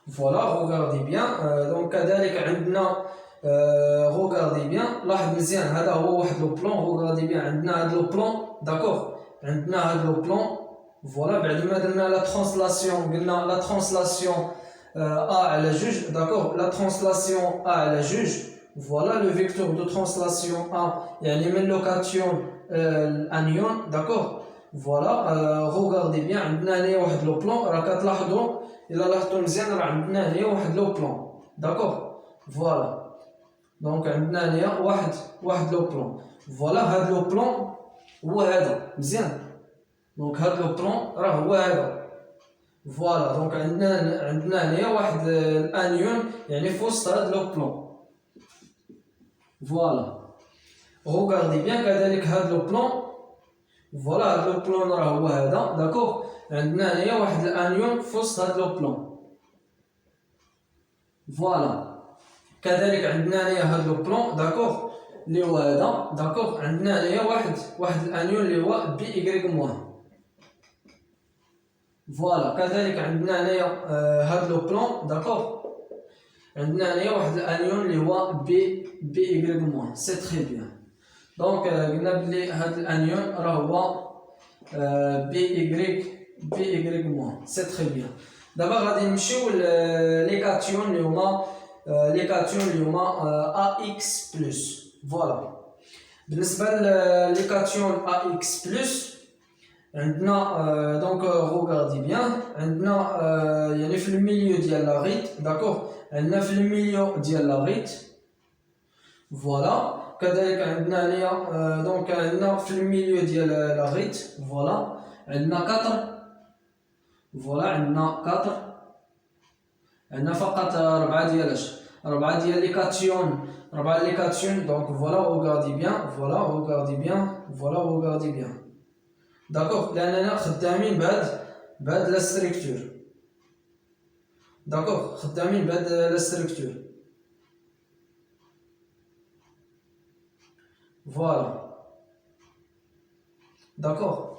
Voilà, regardez bien. Donc كذلك عندنا regardez bien. لاحظ مزيان هذا هو واحد لو بلون. regardez bien عندنا هذا لو بلون داكوغ. عندنا هذا لو بلون. فوالا بعد ما درنا لا ترانسلاسيون قلنا لا ترانسلاسيون ا على جوج داكوغ. لا ترانسلاسيون ا على جوج. فوالا لو فيكتور دو ترانسلاسيون ا يعني من لوكاتيون الانيون داكوغ. فوالا regardez bien عندنا هنا واحد لو بلون. راه كتلاحظوا إلا لاحظتوا مزيان راه عندنا هنا واحد لو بلون داكوغ. فوالا دونك عندنا هنا واحد لو بلون. فوالا هاد لو بلون هو هذا مزيان. دونك هاد لو بلون راه هو هذا. فوالا دونك عندنا هنا واحد الانيون يعني في وسط هاد لو بلون. فوالا regardez bien كذلك هاد لو بلون. فوالا هاد لو بلون راه هو هذا داكوغ. عندنا هنايا واحد الانيون في وسط هاد لو بلون. فوالا كذلك عندنا هنايا هاد لو بلون داكوغ اللي هو هذا داكوغ. عندنا هنايا واحد الانيون اللي هو بي ايكغيك موان. فوالا كذلك عندنا هنايا هاد لو بلون داكوغ. عندنا هنايا واحد الانيون اللي هو بي ايكغيك موان. سي تري بيان. دونك قلنا بلي هاد الانيون راه هو بي ايكغيك موان. سي تري بيان. دابا غادي نمشيو لي كاتيون اللي هما ا اكس بلس. فوالا بالنسبه لي كاتيون ا اكس بلس عندنا دونك regardez bien عندنا يعني في الميليو ديال لا ريت داكوغ. عندنا في الميليو ديال لا ريت. فوالا كذلك عندنا هنايا دونك عندنا في الميليو ديال لا ريت. فوالا عندنا 4. فوالا عندنا 4. عندنا فقط 4 ديال لي كاتيون. 4 لي كاتيون. دونك فوالا regardez bien. فوالا regardez bien. فوالا regardez bien داكوغ. لاننا خدامين بهاد لا ستركتور داكوغ. خدامين بهاد لا ستركتور. فوالا داكوغ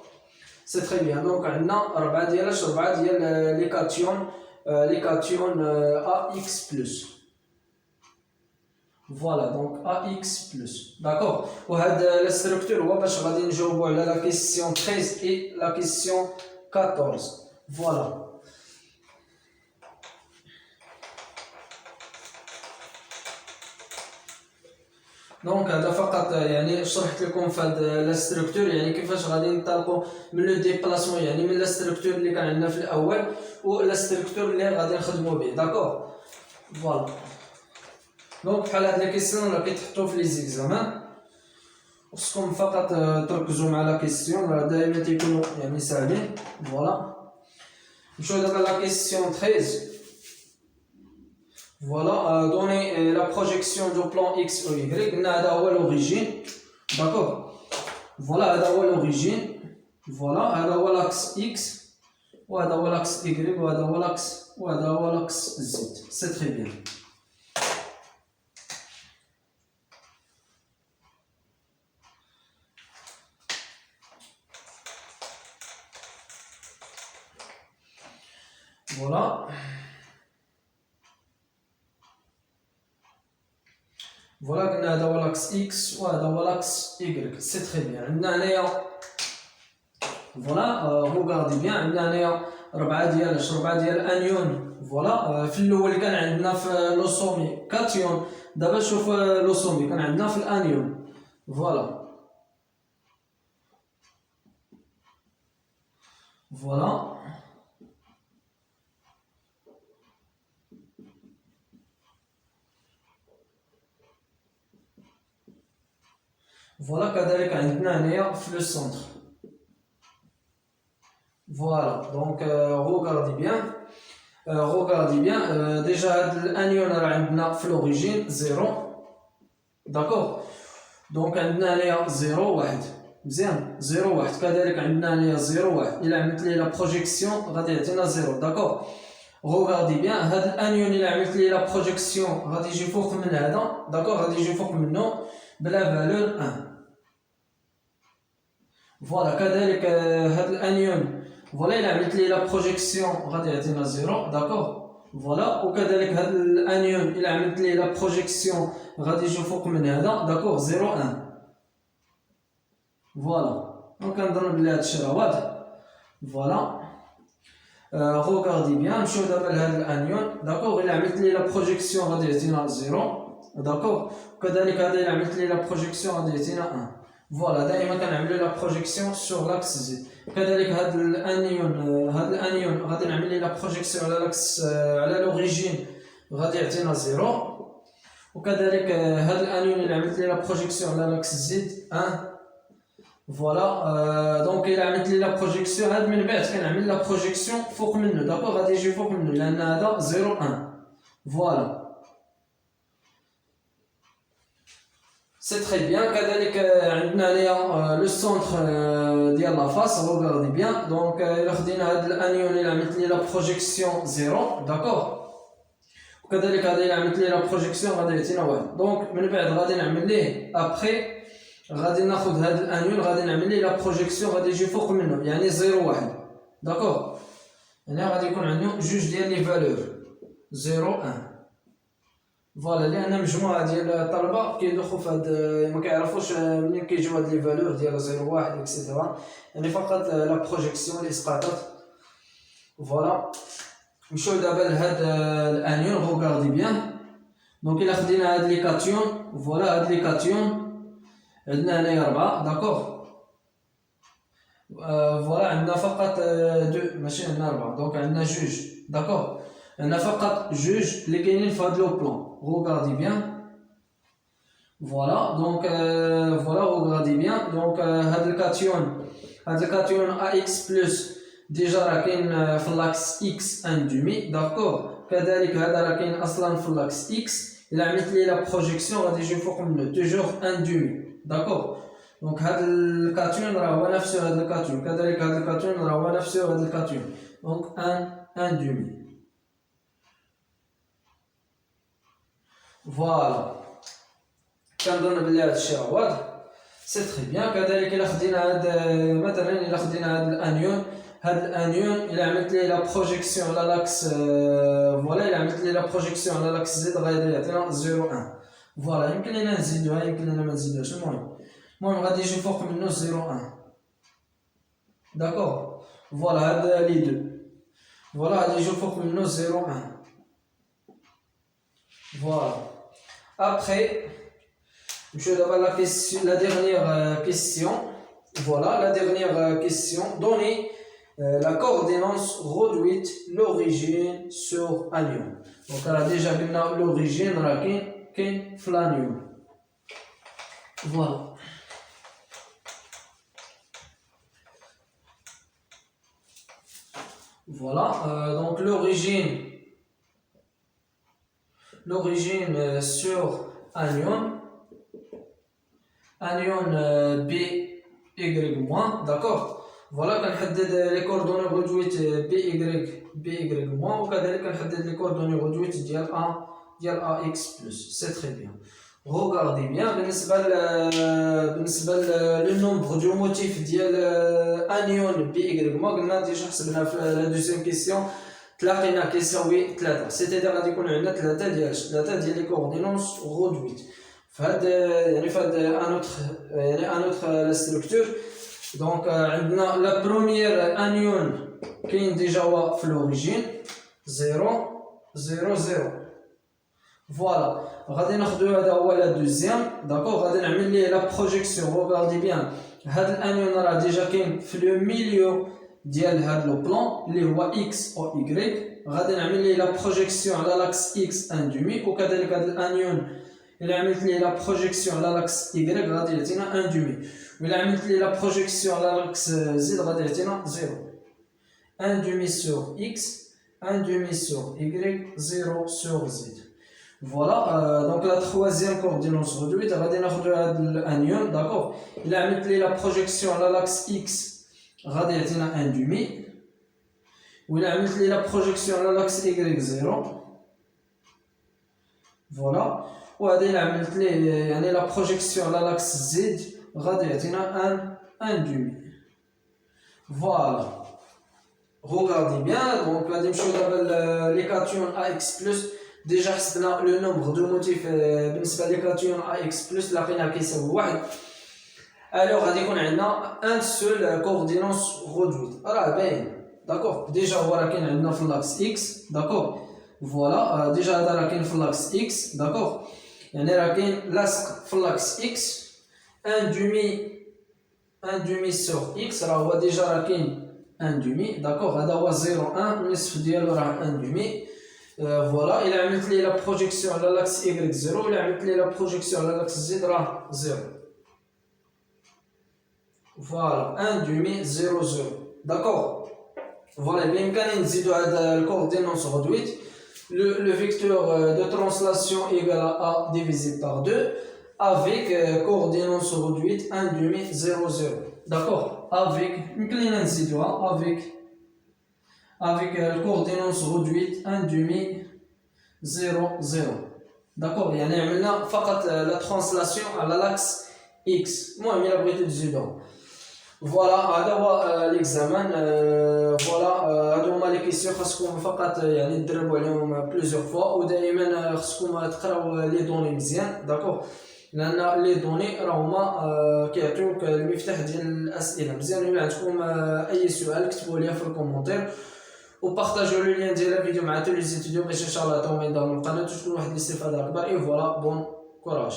سي تري بيان. دونك عندنا 4 ديال لي كاتيون ا اكس بلس. فوالا دونك ا اكس بلس داكوغ. وهاد لا ستركتور هو باش غادي نجاوبو على لا كيسيون 13 اي لا كيسيون 14. فوالا دونك هذا فقط يعني شرحت لكم في هذا لا ستركتور يعني كيفاش غادي ننطلقوا من لو ديبلاسمون يعني من لا ستركتور اللي كان عندنا في الاول و لا ستركتور اللي غادي نخدموا به داكوغ. فوالا دونك بحال هاد لي كيسيون راه كيتحطوا في لي زيكزامان. خصكم فقط تركزوا مع لا كيسيون راه دائما تيكونوا يعني ساهلين. فوالا نمشيو دابا لا كيسيون 13. Voilà, donner la projection du plan X ou Y. On a l'origine. D'accord. Voilà, on a l'origine. Voilà, on a l'axe X. On a l'axe Y. On a l'axe Z. C'est très bien. Voilà. Voilà, on a l'axe X. On a l'axe Y. C'est très bien. Voilà, regardez bien. On a 4 ديال انيون. فوالا في الاول كان عندنا في لو سومي كاتيون. دابا شوف لو سومي كان عندنا في الانيون. فوالا Voilà, كذلك عندنا هنايا في لو سونتر. Voilà, donc regardez bien. Regardez bien, déjà l'anion à l'origine 0, d'accord? Donc on a 0, 1, 0, 1, كذلك عندنا 0, 1, il a mis la projection غادي يعطينا 0, d'accord? Regardez bien, هذا الانيون il a mis la projection غادي يجي فوق من هذا, d'accord? غادي يجي فوق منه بلا valeur 1. Voilà, كذلك هذا الانيون voilà, il a mis la projection غادي يعطينا 0, d'accord? Voilà, وكذلك هذا الانيون il a mis la projection غادي يجي فوق من هذا, d'accord? 0, 1. Voilà. Donc كنظن بلي هذا الشيء راه واضح. Voilà. Regardez bien, نمشيو دابا لهذا الانيون, d'accord? Il a mis la projection غادي يعطينا 0, d'accord? وكذلك هذا il a mis la projection غادي يعطينا 1. Voilà, دائما كنعملوا la projection sur l'axe Z. كذلك هذا الانيون غادي نعمل ليه لا بروجيكسيون على لاكس على لوريجين غادي يعطينا 0. وكذلك هذا الانيون اللي عملت ليه لا بروجيكسيون على لاكس زد 1. فوالا دونك الا عملت لي لا بروجيكسيون هاد من بعد كنعمل لا بروجيكسيون فوق منه, داكوغ غادي يجي فوق منه لان هذا 0 1. فوالا سي تري بيان. كذلك عندنا هنايا لو سونتر ديال لا فاس. روغاردي بيان, دونك الا خدينا هاد الانيون اللي عملت لي لا بروجيكسيون 0, داكوغ, وكذلك هذا اللي عملت لي لا بروجيكسيون غادي يعطينا 1. دونك من بعد غادي نعمل ليه ابخي غادي ناخذ هاد الانيون غادي نعمل ليه لا بروجيكسيون غادي يجي فوق منه يعني 0 1, داكوغ. هنا غادي يكون عندنا جوج ديال لي فالور 0 1. فوالا لان مجموعه ديال الطلبه كيدوخوا في هاد ما كيعرفوش منين كيجيو هاد لي فالور ديال 0 1 اكسيتيرا, يعني فقط لا بروجيكسيون اللي سقطت. فوالا نمشيو دابا لهاد الانيون. روغاردي بيان, دونك الا خدينا هاد لي كاتيون, فوالا هاد لي كاتيون عندنا هنايا 4, داكوغ. فوالا عندنا فقط 2 ماشي عندنا 4, دونك عندنا جوج, داكوغ. عندنا فقط جوج اللي كاينين في هاد لو بلان. روغاردي بيان. فوالا دونك فوالا روغاردي بيان, دونك هاد الكاتيون ا اكس بلس ديجا راه كاين في لاكس اكس ان دومي, داكوغ. كذلك هذا راه كاين اصلا في لاكس اكس, الا عملت ليه لا بروجيكسيون غادي يجي فوق منه توجور ان دومي, داكوغ. دونك هاد الكاتيون راه هو نفسه هاد الكاتيون, كذلك هاد الكاتيون راه هو نفسه هاد الكاتيون, دونك ان دومي. فوالا كنظن بلي هاد الشيء راه واضح. سي تري بيان. كذلك الا خدينا هاد مثلا الا خدينا هاد الانيون الا عملت ليه لا بروجيكسيون على لاكس فوالا الا عملت ليه لا بروجيكسيون على لاكس زد غادي يعطينا 0 1. فوالا يمكن لينا نزيدوها يمكن لينا ما نزيدوهاش, المهم غادي يجي فوق منه 0 1, داكوغ. فوالا هاد لي دو, فوالا غادي يجي فوق منه 0 1. فوالا après je vais la dernière question. Voilà la dernière question. Donnez la coordonnance réduite l'origine sur anion. Donc on a déjà vu l'origine qui est l'anion. Voilà. Voilà donc l'origine sur anion B Y moins, d'accord. Voilà كنحدد les coordonnées réduites B Y moins, وكذلك كنحدد les coordonnées réduites ديال A X plus. C'est très bien. Regardez bien بالنسبه لو نومبر دو موتيف ديال انيون B Y moins قلنا ديجا حسبنا في لا دوزيام كيسيون تلاقينا كيساوي 3, سيتيدير غادي يكون عندنا 3 ديال لي كوردونونس رودويت فهاد يعني فهاد ان اوتر ستركتور. دونك عندنا لا بروميير انيون كاين ديجا هو في لوريجين 0 0 0. فوالا غادي ناخدو هذا هو لا دوزيام, داكوغ. غادي نعمل ليه لا بروجيكسيون. روغاردي بيان, هاد الانيون راه ديجا كاين في لو ميليو ديال هاد لو بلان اللي هو اكس او ايغريك. غادي نعمل ليه لا بروجيكسيون على لاكس اكس ان دومي, وكذلك هاد الانيون إلا عملت لي لا بروجيكسيون على لاكس إيكغيك غادي يعطينا ان دومي، وإلا عملت لي لا بروجيكسيون على لاكس زد غادي يعطينا زيرو. ان دومي سور إكس، ان دومي سور إيكغيك، زيرو سور زد. فوالا دونك لا تخوازيام كوردينونس ريدويت غادي ناخدو هاد الانيون داكوغ. إلا عملت لي لا بروجيكسيون على لاكس إكس غادي يعطينا ان دومي، وإلا عملت لي لا بروجيكسيون على لاكس إيكغيك زيرو. فوالا وهذا إلا عملت ليه يعني لا بروجيكسيون على لاكس زد غادي يعطينا ان دومي. فوالا regardez bien. دونك غادي نمشيو دابا لي كاتيون ا اكس بلس. ديجا حسبنا لو نومبر دو موتيف بالنسبه لي كاتيون ا اكس بلس لقيناه كيساوي واحد. الوغ غادي يكون عندنا ان سول كوردينونس رودويت راه باين داكوغ. ديجا هو راه كاين عندنا في لاكس اكس داكوغ. فوالا ديجا هذا راه كاين في لاكس اكس داكوغ، يعني راه كاين لاصق في لاكس اكس ان دومي سور اكس راه هو ديجا راه كاين ان دومي داكوغ. هذا هو 0 1 النصف ديالو راه ان دومي. فوالا إلا عملت لي لا بروجيكسيون على لاكس إيكغيك زيرو، إلا عملت لي لا بروجيكسيون على لاكس زد راه زيرو. فوالا ان دومي زيرو زيرو داكوغ. فوالا بإمكاننا نزيدو هاد الكوردينونس رودويت. Le vecteur de translation égale à A divisé par 2 avec coordination réduite 1 demi 0 0. D'accord. Avec coordination réduite 1 demi 0 0. D'accord. يعني عملنا فقط la translation على l'axe X. المهم إلا بغيتو تزيدو. فوالا هذا هو ليكزامان. فوالا هادو هما لي كيسيون خاصكم فقط يعني تدربوا عليهم بليزيور فوا، ودائما خاصكم تقراو لي دوني مزيان داكوغ، لان لي دوني راهما كيعطيوك المفتاح ديال الاسئله مزيان. الا عندكم اي سؤال كتبوا لي في الكومونتير وبارطاجيو لو لين ديال الفيديو مع tous les étudiants باش ان شاء الله يعطيهم من القناه وتكون واحد الاستفاده اكبر. اي فوالا بون كوراج.